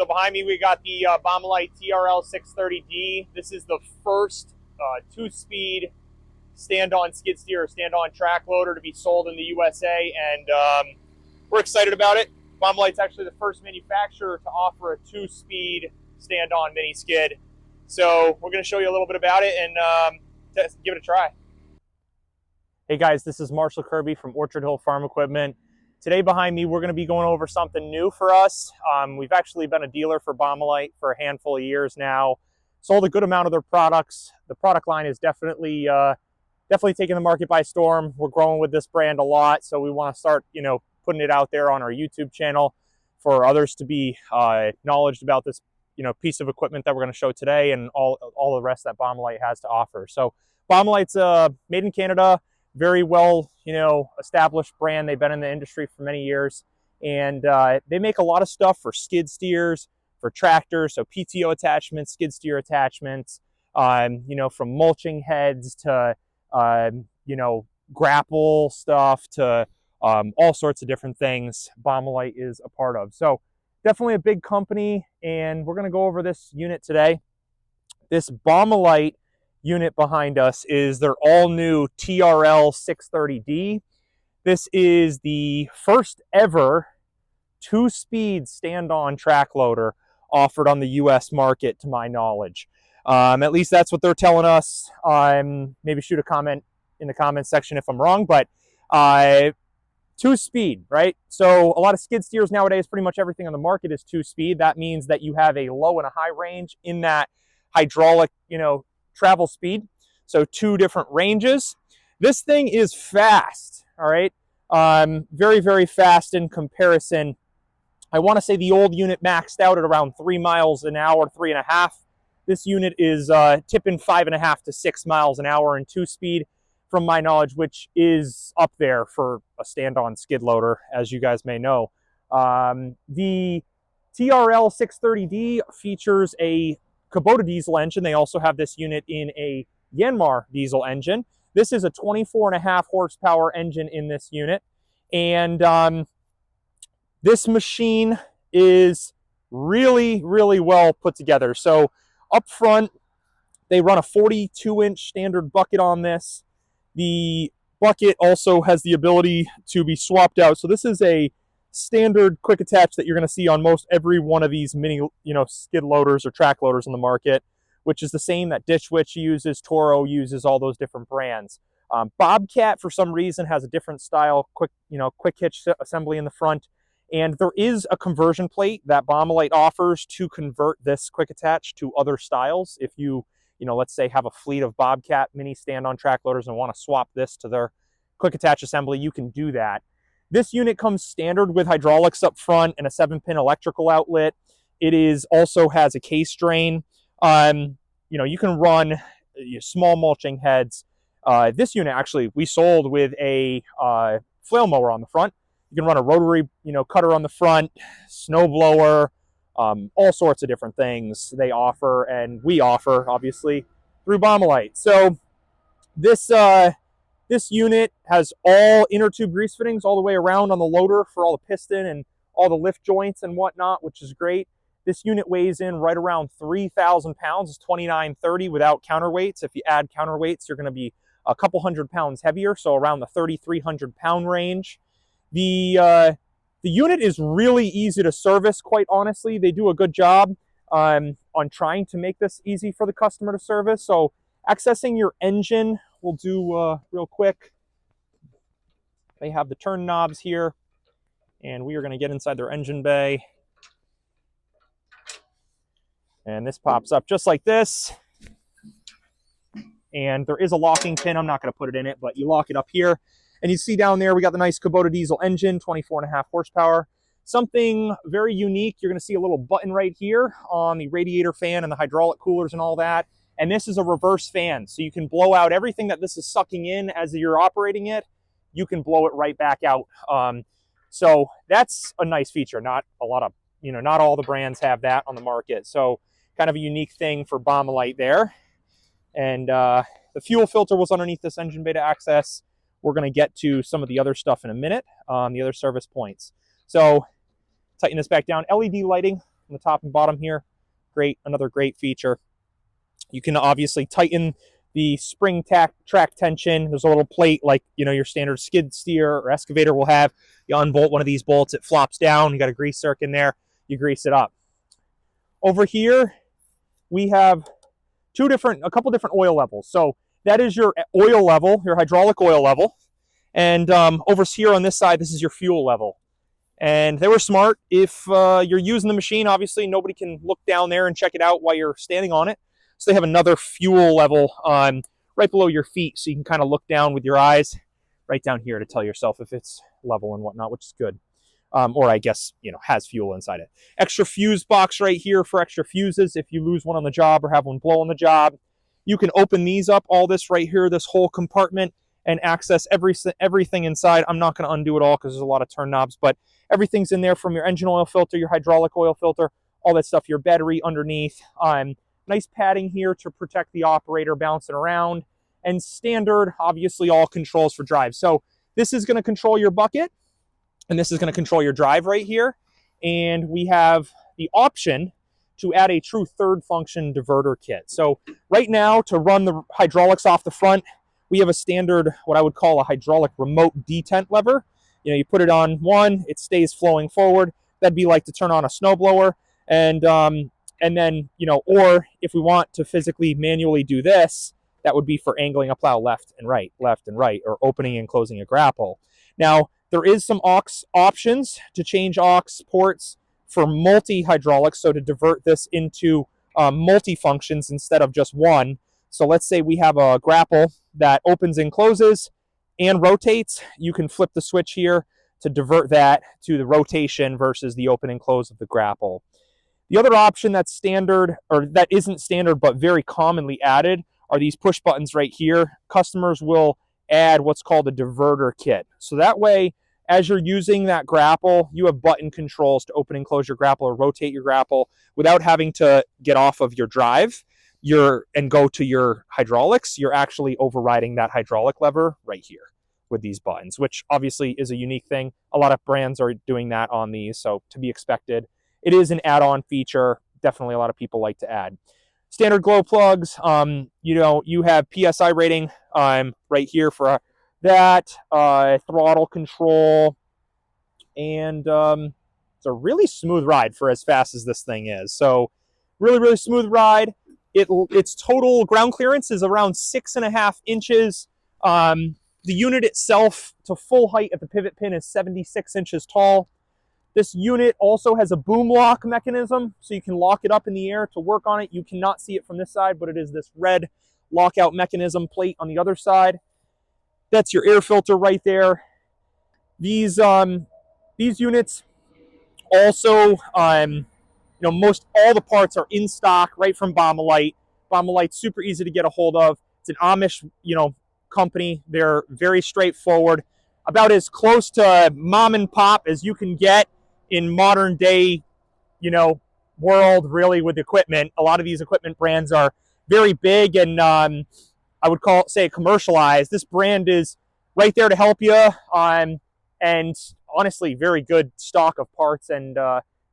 So behind me, we got the Baumalight TRL630D. This is the first two-speed stand-on skid steer or stand-on track loader to be sold in the USA, and we're excited about it. Baumalight's actually the first manufacturer to offer a two-speed stand-on mini skid. So we're going to show you a little bit about it and give it a try. Hey guys, this is Marshall Kirby from Orchard Hill Farm Equipment. Today behind me, we're going to be going over something new for us. We've actually been a dealer for Baumalight for a handful of years now. Sold a good amount of their products. The product line is definitely taking the market by storm. We're growing with this brand a lot, so we want to start, putting it out there on our YouTube channel for others to be knowledgeable about this, piece of equipment that we're going to show today and all the rest that Baumalight has to offer. So Baumalight's made in Canada. Very well, established brand. They've been in the industry for many years, and they make a lot of stuff for skid steers, for tractors, so PTO attachments, skid steer attachments, from mulching heads to, grapple stuff to all sorts of different things Baumalight is a part of. So definitely a big company, and we're going to go over this unit today. This Baumalight unit behind us is their all-new TRL630D. This is the first ever two-speed stand-on track loader offered on the U.S. market, to my knowledge. At least that's what they're telling us. Maybe shoot a comment in the comments section if I'm wrong, but two-speed, right? So a lot of skid steers nowadays, pretty much everything on the market is two-speed. That means that you have a low and a high range in that hydraulic, travel speed. So two different ranges. This thing is fast, all right? Very, very fast in comparison. I want to say the old unit maxed out at around 3 miles an hour, 3.5. This unit is tipping 5.5 to 6 miles an hour in two-speed, from my knowledge, which is up there for a stand-on skid loader, as you guys may know. The TRL630D features a Kubota diesel engine. They also have this unit in a Yanmar diesel engine. This is a 24.5 horsepower engine in this unit. And this machine is really, really well put together. So up front, they run a 42-inch standard bucket on this. The bucket also has the ability to be swapped out. So this is a standard quick attach that you're going to see on most every one of these mini, skid loaders or track loaders on the market, which is the same that Ditch Witch uses, Toro uses, all those different brands. Bobcat, for some reason, has a different style, quick hitch assembly in the front. And there is a conversion plate that Baumalight offers to convert this quick attach to other styles. If you, let's say have a fleet of Bobcat mini stand-on track loaders and want to swap this to their quick attach assembly, you can do that. This unit comes standard with hydraulics up front and a 7-pin electrical outlet. It also has a case drain. You can run small mulching heads. This unit actually we sold with a Flail mower on the front. You can run a rotary, cutter on the front, snow blower, all sorts of different things they offer, and we offer obviously through Baumalight. So this unit has all inner tube grease fittings all the way around on the loader for all the piston and all the lift joints and whatnot, which is great. This unit weighs in right around 3,000 pounds. It's 2,930 without counterweights. If you add counterweights, you're going to be a couple hundred pounds heavier, so around the 3,300 pound range. The unit is really easy to service, quite honestly. They do a good job on trying to make this easy for the customer to service. So accessing your engine, we'll do real quick. They have the turn knobs here, and we are going to get inside their engine bay. And this pops up just like this. And there is a locking pin. I'm not going to put it in it, but you lock it up here. And you see down there, we got the nice Kubota diesel engine, 24.5 horsepower. Something very unique, you're going to see a little button right here on the radiator fan and the hydraulic coolers and all that. And this is a reverse fan, so you can blow out everything that this is sucking in as you're operating it. You can blow it right back out. So that's a nice feature. Not a lot of, not all the brands have that on the market. So kind of a unique thing for Baumalight there. And the fuel filter was underneath this engine bay to access. We're going to get to some of the other stuff in a minute, the other service points. So tighten this back down. LED lighting, on the top and bottom here. Great, another great feature. You can obviously tighten the spring track tension. There's a little plate like, you know, your standard skid steer or excavator will have. You unbolt one of these bolts, it flops down. You got a grease zerk in there, you grease it up. Over here, we have a couple different oil levels. So that is your oil level, your hydraulic oil level. And over here on this side, this is your fuel level. And they were smart. If you're using the machine, obviously nobody can look down there and check it out while you're standing on it. So they have another fuel level right below your feet, so you can kind of look down with your eyes right down here to tell yourself if it's level and whatnot, which is good. Or I guess, you know, has fuel inside it. Extra fuse box right here for extra fuses if you lose one on the job or have one blow on the job. You can open these up, all this right here, this whole compartment, and access everything inside. I'm not going to undo it all because there's a lot of turn knobs, but everything's in there, from your engine oil filter, your hydraulic oil filter, all that stuff, your battery underneath. Nice padding here to protect the operator bouncing around, and standard, obviously, all controls for drive. So this is going to control your bucket, and this is going to control your drive right here. And we have the option to add a true third function diverter kit. So right now, to run the hydraulics off the front, we have a standard, what I would call a hydraulic remote detent lever. You know, you put it on one, it stays flowing forward. That'd be like to turn on a snowblower. And then, you know, or if we want to physically manually do this, that would be for angling a plow left and right, or opening and closing a grapple. Now, there is some aux options to change aux ports for multi-hydraulics, so to divert this into multi-functions instead of just one. So let's say we have a grapple that opens and closes and rotates. You can flip the switch here to divert that to the rotation versus the open and close of the grapple. The other option that's standard, or that isn't standard but very commonly added, are these push buttons right here. Customers will add what's called a diverter kit. So that way, as you're using that grapple, you have button controls to open and close your grapple or rotate your grapple without having to get off of your drive and go to your hydraulics. You're actually overriding that hydraulic lever right here with these buttons, which obviously is a unique thing. A lot of brands are doing that on these, so to be expected. It is an add-on feature. Definitely a lot of people like to add. Standard glow plugs, you know, you have PSI rating right here for that, throttle control, and it's a really smooth ride for as fast as this thing is. So really, really smooth ride. Its total ground clearance is around 6.5 inches. The unit itself to full height at the pivot pin is 76 inches tall. This unit also has a boom lock mechanism, so you can lock it up in the air to work on it. You cannot see it from this side, but it is this red lockout mechanism plate on the other side. That's your air filter right there. These units also, you know, most all the parts are in stock right from Baumalight. Baumalight's super easy to get a hold of. It's an Amish, you know, company. They're very straightforward, about as close to mom and pop as you can get in modern day, you know, world, really, with equipment. A lot of these equipment brands are very big and I would say commercialized. This brand is right there to help you, and honestly, very good stock of parts and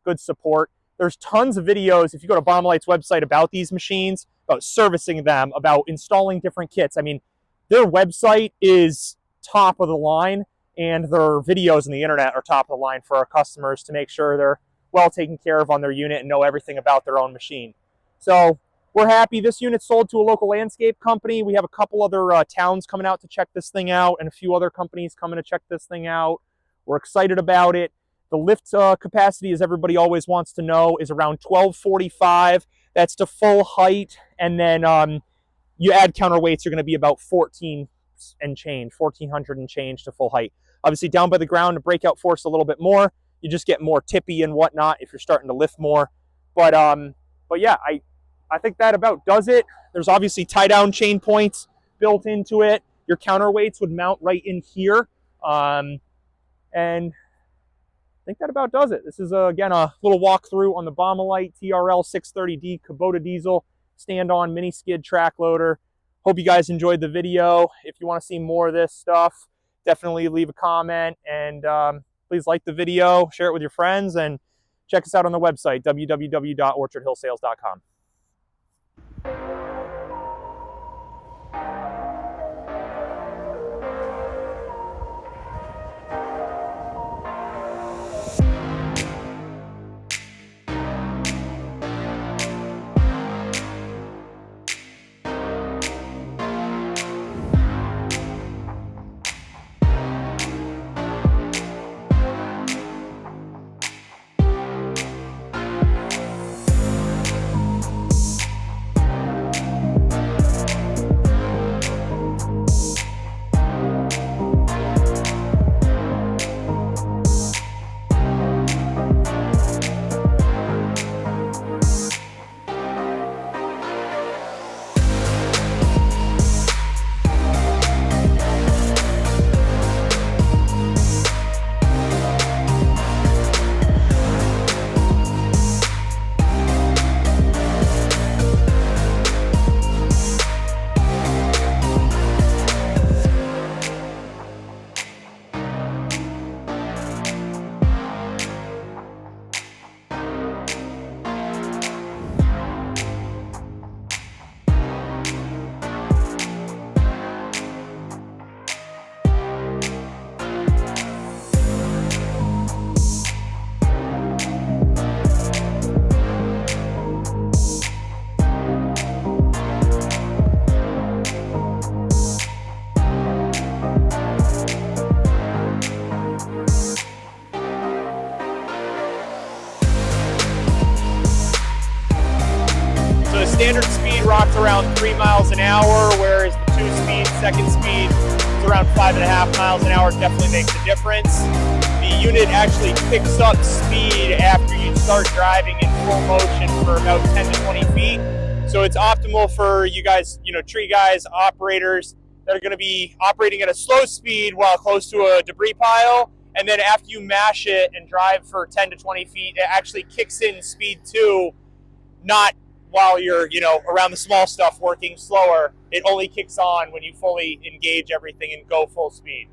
good support. There's tons of videos, if you go to Baumalight's website, about these machines, about servicing them, about installing different kits. I mean, their website is top of the line, and their videos on the internet are top of the line for our customers to make sure they're well taken care of on their unit and know everything about their own machine. So we're happy. This unit sold to a local landscape company. We have a couple other towns coming out to check this thing out, and a few other companies coming to check this thing out. We're excited about it. The lift capacity, as everybody always wants to know, is around 1245. That's to full height, and then you add counterweights, you're going to be about 1400 and change to full height. Obviously, down by the ground, to breakout force a little bit more. You just get more tippy and whatnot if you're starting to lift more. But yeah, I think that about does it. There's obviously tie-down chain points built into it. Your counterweights would mount right in here. And I think that about does it. This is, again, a little walkthrough on the Baumalight TRL630D Kubota diesel stand-on mini skid track loader. Hope you guys enjoyed the video. If you want to see more of this stuff, definitely leave a comment, and please like the video, share it with your friends, and check us out on the website, www.orchardhillsales.com. Standard speed rocks around 3 miles an hour, whereas the 2-speed, second speed is around 5.5 miles an hour. Definitely makes a difference. The unit actually picks up speed after you start driving in full motion for about 10 to 20 feet. So it's optimal for you guys, tree guys, operators that are going to be operating at a slow speed while close to a debris pile. And then after you mash it and drive for 10 to 20 feet, it actually kicks in speed 2, not while you're, around the small stuff working slower. It only kicks on when you fully engage everything and go full speed.